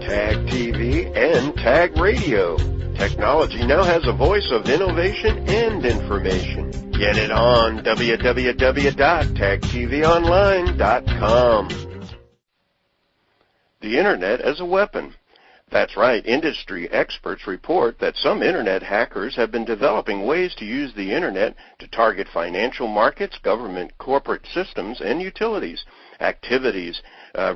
Tag TV, and Tag Radio. Technology now has a voice of innovation and information. Get it on www.tagtvonline.com. The Internet as a weapon. That's right, industry experts report that some Internet hackers have been developing ways to use the Internet to target financial markets, government, corporate systems, and utilities. Activities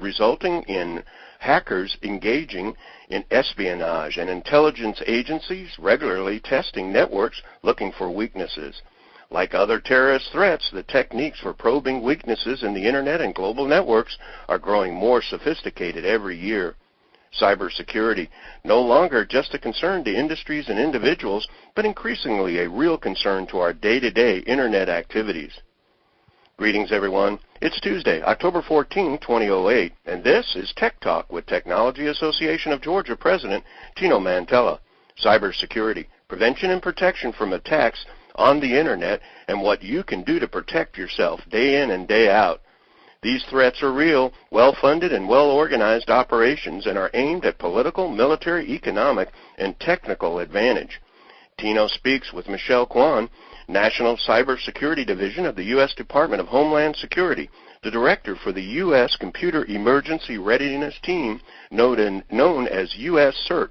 resulting in hackers engaging in espionage and intelligence agencies regularly testing networks looking for weaknesses. Like other terrorist threats, the techniques for probing weaknesses in the Internet and global networks are growing more sophisticated every year. Cybersecurity, no longer just a concern to industries and individuals, but increasingly a real concern to our day-to-day Internet activities. Greetings, everyone. It's Tuesday, October 14, 2008, and this is Tech Talk with Technology Association of Georgia President Tino Mantella. Cybersecurity, prevention and protection from attacks on the Internet, and what you can do to protect yourself day in and day out. These threats are real, well-funded, and well-organized operations and are aimed at political, military, economic, and technical advantage. Tino speaks with Mischel Kwon, National Cybersecurity Division of the U.S. Department of Homeland Security, the director for the U.S. Computer Emergency Readiness Team, known as U.S. CERT,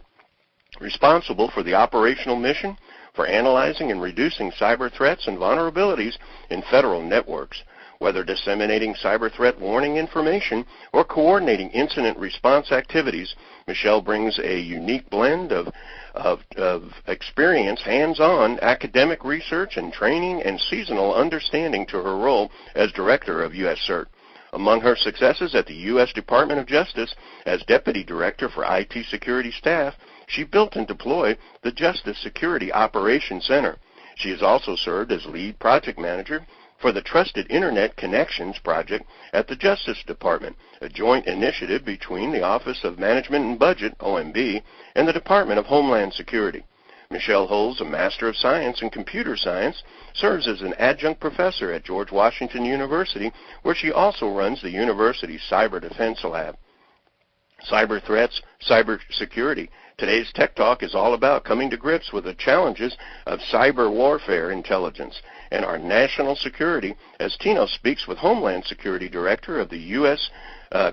responsible for the operational mission for analyzing and reducing cyber threats and vulnerabilities in federal networks. Whether disseminating cyber threat warning information or coordinating incident response activities, Mischel brings a unique blend of experience, hands-on academic research and training, and seasonal understanding to her role as director of U.S. CERT. Among her successes at the U.S. Department of Justice as Deputy Director for IT Security Staff, she built and deployed the Justice Security Operations Center. She has also served as lead project manager for the Trusted Internet Connections Project at the Justice Department, a joint initiative between the Office of Management and Budget, OMB, and the Department of Homeland Security. Mischel holds a Master of Science in Computer Science, serves as an adjunct professor at George Washington University, where she also runs the university's Cyber Defense Lab. Cyber threats, cyber security. Today's Tech Talk is all about coming to grips with the challenges of cyber warfare intelligence and our national security, as Tino speaks with Homeland Security Director of the U.S.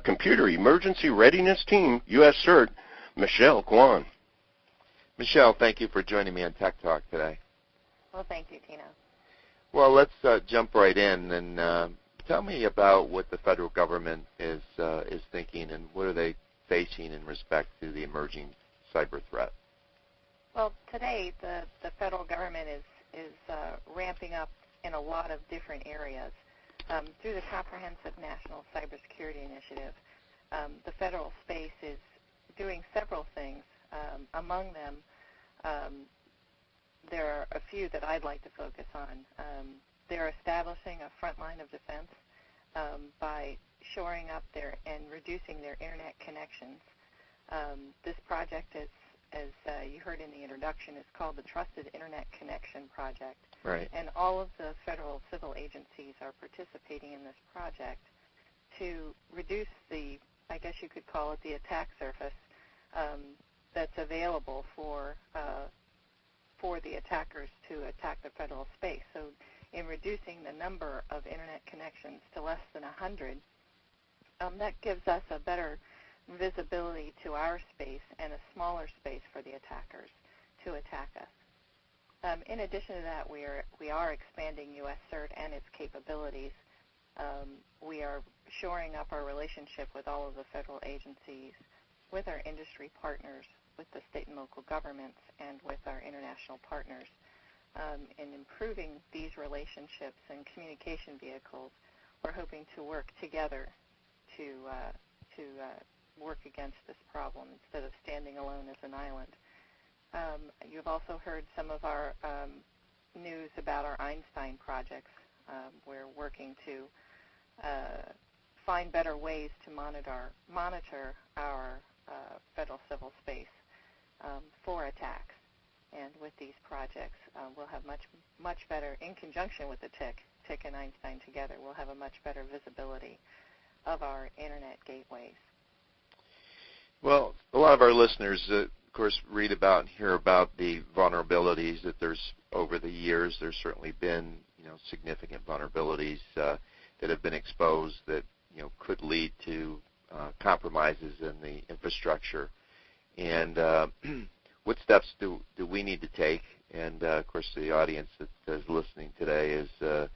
Computer Emergency Readiness Team, U.S. CERT, Mischel Kwon. Mischel, thank you for joining me on Tech Talk today. Well, thank you, Tino. Well, let's jump right in and tell me about what the federal government is thinking and what are they facing in respect to the emerging cyber threat. Well, today the federal government is ramping up in a lot of different areas. Through the Comprehensive National Cybersecurity Initiative, the federal space is doing several things. Among them, there are a few that I'd like to focus on. They're establishing a front line of defense by shoring up and reducing their Internet connections. This project is, as you heard in the introduction, is called the Trusted Internet Connection Project. Right. And all of the federal civil agencies are participating in this project to reduce the, I guess you could call it the attack surface that's available for the attackers to attack the federal space. So in reducing the number of Internet connections to less than 100, that gives us a better visibility to our space and a smaller space for the attackers to attack us. In addition to that, we are expanding U.S. CERT and its capabilities. We are shoring up our relationship with all of the federal agencies, with our industry partners, with the state and local governments, and with our international partners. In improving these relationships and communication vehicles, we're hoping to work together to work against this problem instead of standing alone as an island. You've also heard some of our news about our Einstein projects. We're working to find better ways to monitor our federal civil space for attacks. And with these projects, we'll have much better, in conjunction with the TIC and Einstein together, we'll have a much better visibility of our Internet gateways. Well, a lot of our listeners, of course, read about and hear about the vulnerabilities that there's over the years. There's certainly been, significant vulnerabilities that have been exposed that, could lead to compromises in the infrastructure. And what steps do we need to take? And, of course, the audience that is listening today will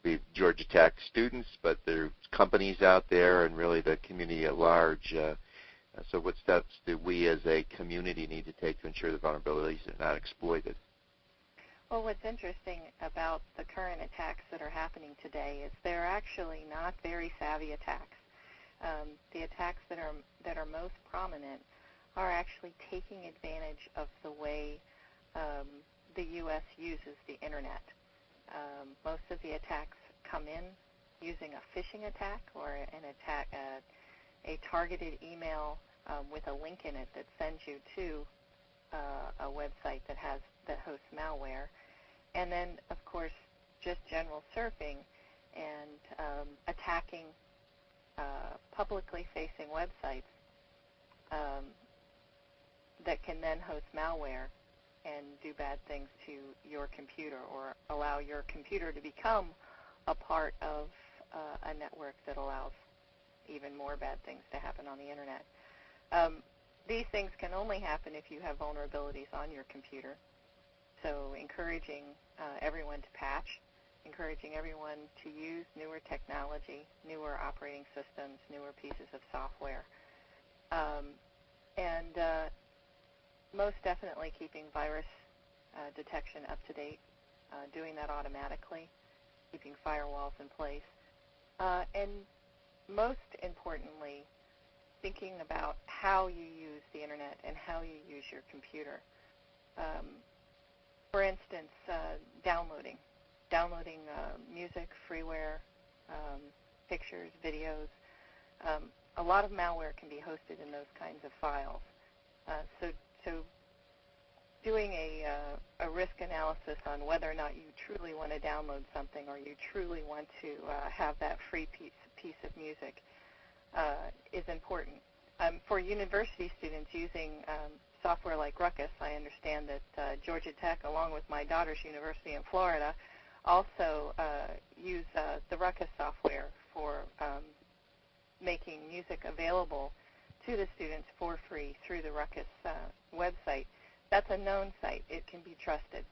be Georgia Tech students, but there's companies out there and really the community at large. So what steps do we as a community need to take to ensure the vulnerabilities are not exploited? Well, what's interesting about the current attacks that are happening today is they're actually not very savvy attacks. The attacks that are most prominent are actually taking advantage of the way the U.S. uses the Internet. Most of the attacks come in using a phishing attack or an attack, a targeted email with a link in it that sends you to a website that hosts malware, and then of course just general surfing and attacking publicly facing websites that can then host malware and do bad things to your computer or allow your computer to become a part of a network that allows even more bad things to happen on the Internet. These things can only happen if you have vulnerabilities on your computer. So encouraging everyone to patch, encouraging everyone to use newer technology, newer operating systems, newer pieces of software, and most definitely keeping virus detection up to date, doing that automatically, keeping firewalls in place, and most importantly, thinking about how you use the Internet and how you use your computer. For instance, downloading music, freeware, pictures, videos. A lot of malware can be hosted in those kinds of files. So doing a risk analysis on whether or not you truly want to download something or you truly want to have that free piece of music is important. For university students using software like Ruckus, I understand that Georgia Tech, along with my daughter's university in Florida, also use the Ruckus software for making music available to the students for free through the Ruckus website. That's a known site. It can be trusted,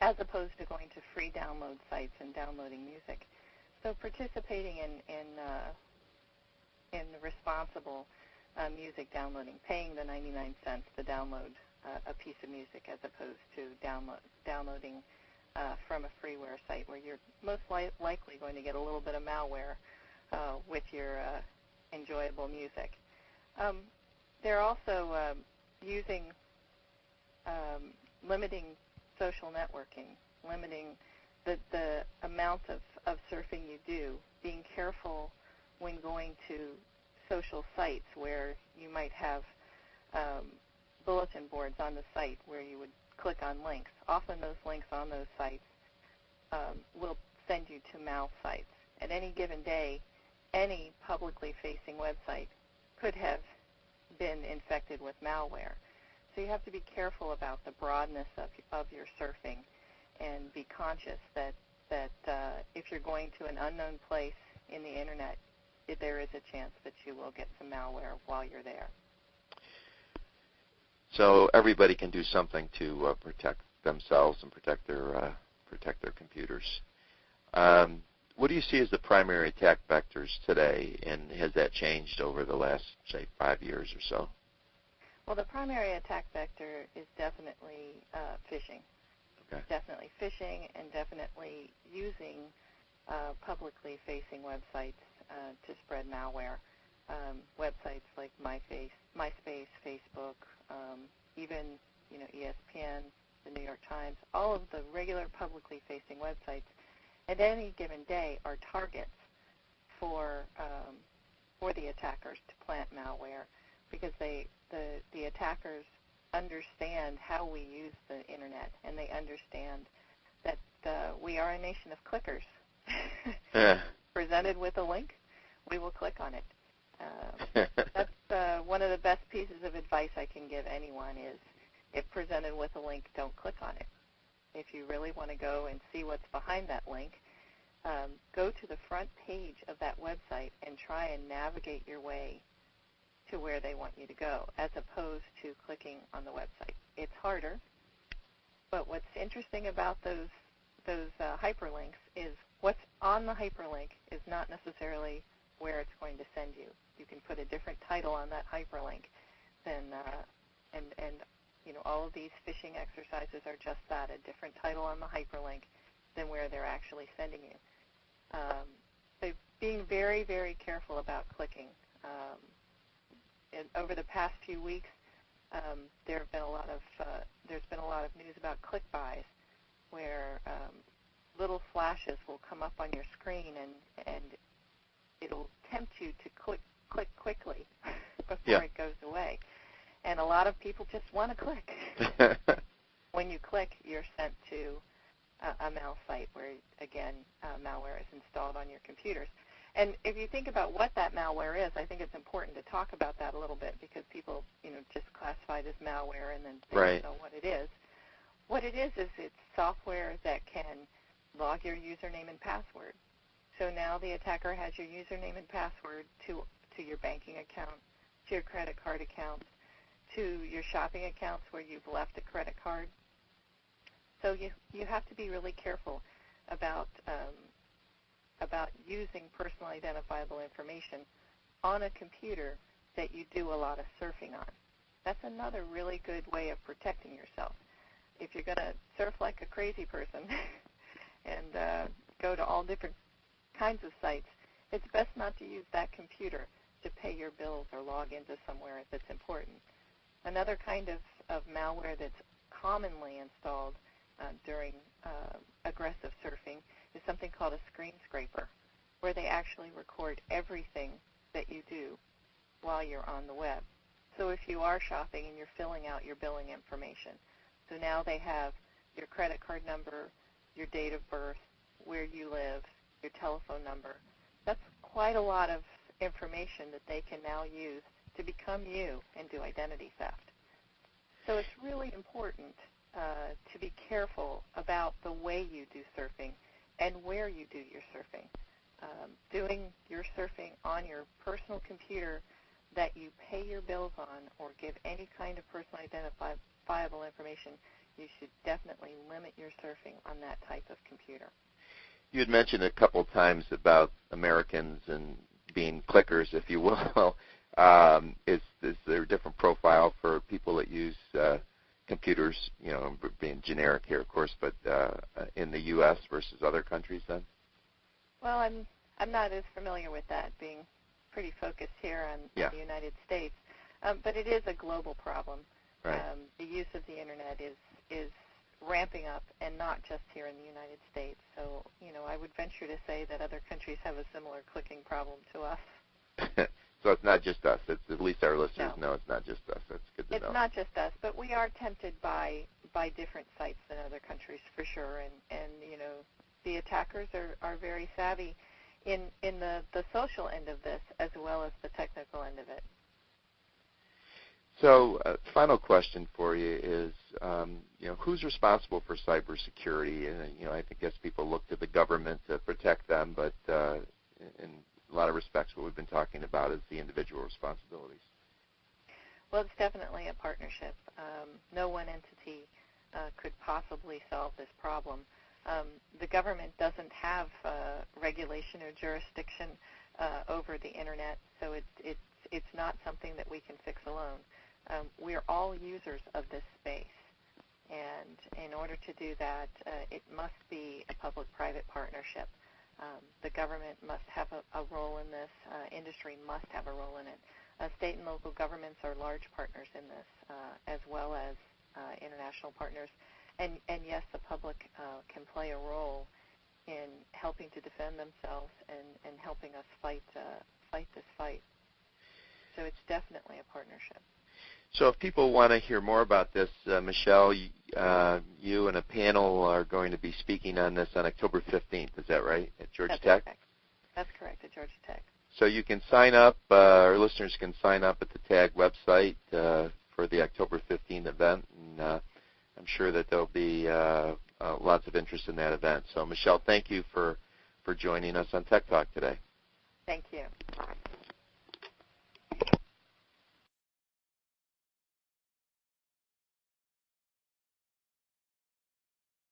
as opposed to going to free download sites and downloading music. So participating in responsible music downloading, paying the 99 cents to download a piece of music as opposed to downloading from a freeware site where you're most likely going to get a little bit of malware with your enjoyable music. They're also using limiting social networking, limiting the amount of surfing you do, being careful when going to social sites where you might have bulletin boards on the site where you would click on links. Often those links on those sites will send you to mal sites. At any given day, any publicly facing website could have been infected with malware. So you have to be careful about the broadness of your surfing and be conscious that if you're going to an unknown place in the Internet, there is a chance that you will get some malware while you're there. So everybody can do something to protect themselves and protect their computers. What do you see as the primary attack vectors today, and has that changed over the last, say, 5 years or so? Well, the primary attack vector is definitely phishing. Okay. Definitely phishing, and definitely using publicly facing websites to spread malware. Websites like MySpace, Facebook, even ESPN, the New York Times, all of the regular publicly facing websites at any given day are targets for the attackers to plant malware, because the attackers understand how we use the Internet, and they understand that we are a nation of clickers. Presented with a link, we will click on it. one of the best pieces of advice I can give anyone is, if presented with a link, don't click on it. If you really want to go and see what's behind that link, go to the front page of that website and try and navigate your way to where they want you to go, as opposed to clicking on the website. It's harder, but what's interesting about those hyperlinks is what's on the hyperlink is not necessarily where it's going to send you. You can put a different title on that hyperlink than, and you know, all of these phishing exercises are just that, a different title on the hyperlink than where they're actually sending you. So being very, very careful about clicking. Over the past few weeks, there's been a lot of news about click buys, where little flashes will come up on your screen and it'll tempt you to click quickly before it goes away. And a lot of people just want to click. When you click, you're sent to a mal site where, again, malware is installed on your computers. And if you think about what that malware is, I think it's important to talk about that a little bit, because people, you know, just classify it as malware and then they don't know what it is. What it is it's software that can log your username and password. So now the attacker has your username and password to your banking account, to your credit card accounts, to your shopping accounts where you've left a credit card. So you have to be really careful about using personal identifiable information on a computer that you do a lot of surfing on. That's another really good way of protecting yourself. If you're going to surf like a crazy person and go to all different kinds of sites, it's best not to use that computer to pay your bills or log into somewhere that's important. Another kind of malware that's commonly installed during aggressive surfing is something called a screen scraper, where they actually record everything that you do while you're on the web. So if you are shopping and you're filling out your billing information, so now they have your credit card number, your date of birth, where you live, your telephone number. That's quite a lot of information that they can now use to become you and do identity theft. So it's really important to be careful about the way you do surfing and where you do your surfing. Doing your surfing on your personal computer that you pay your bills on or give any kind of personal identifiable information, you should definitely limit your surfing on that type of computer. You had mentioned a couple of times about Americans and being clickers, if you will. Is there a different profile for people that use computers, you know, being generic here, of course, but in the U.S. versus other countries then? Well, I'm not as familiar with that, being pretty focused here on the United States. But it is a global problem. Right. The use of the Internet is ramping up, and not just here in the United States. So, you know, I would venture to say that other countries have a similar clicking problem to us. So it's not just us. It's, at least our listeners know it's not just us. That's good to know. It's not just us, but we are tempted by different sites than other countries for sure. And you know, the attackers are very savvy in the social end of this as well as the technical end of it. So, final question for you is, you know, who's responsible for cybersecurity? And you know, I guess people look to the government to protect them, but in a lot of respects, what we've been talking about is the individual responsibilities. Well, it's definitely a partnership. No one entity could possibly solve this problem. The government doesn't have regulation or jurisdiction over the Internet, so it's not something that we can fix alone. We're all users of this space, and in order to do that, it must be a public-private partnership. The government must have a role in this. Industry must have a role in it. State and local governments are large partners in this, as well as international partners. And yes, the public can play a role in helping to defend themselves and helping us fight this fight. So it's definitely a partnership. So if people want to hear more about this, Michelle, you and a panel are going to be speaking on this on October 15th. Is that right, at Georgia Tech? Correct. That's correct, at Georgia Tech. So you can sign up, our listeners can sign up at the TAG website for the October 15th event, and I'm sure that there'll be lots of interest in that event. So, Mischel, thank you for joining us on Tech Talk today. Thank you.